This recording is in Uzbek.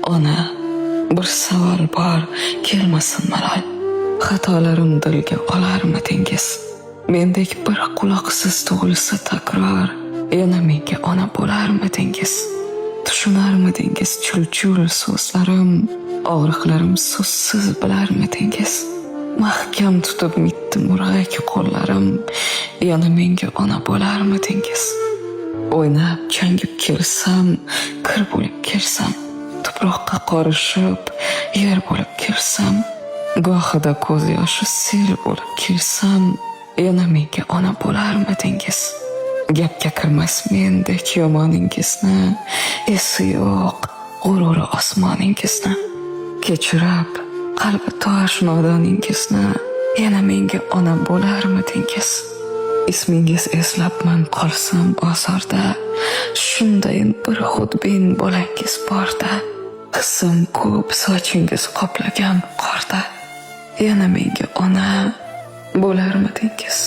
Ona, bir savol bor, kelmasin malol. Xatolarim dilga olarmidingiz? Mendek bir quloqsiz tug'ilsa takror, yana menga ona bo'larmidingiz? Tushunarmidingiz chul-chul so'zlarim, og'riqlarim so'zsiz bilarmidingiz? Mahkam tutib mitdi murg'ak qo'llarim, yana menga ona bo'larmidingiz? O'ynab changib kelsam, kir bo'lib kelsam, tuproqqa qorishib, yer bo'lib kelsam, gohida ko'z yoshi sel bo'lib kelsam, yana menga ona bo'larmidingiz? Gapga kirmas mendek yomoningizni, esi yo'q g'ururi osmoningizni, kechirib qalbi tosh nodoningizni, yana menga ona bo'larmidingiz? Ismingiz eslabman qolsam ozorda, shundayin bir xudbin bo'langiz borda, hissim ko'p sochingiz qoplagan qorda, yana menga ona bo'larmidingiz?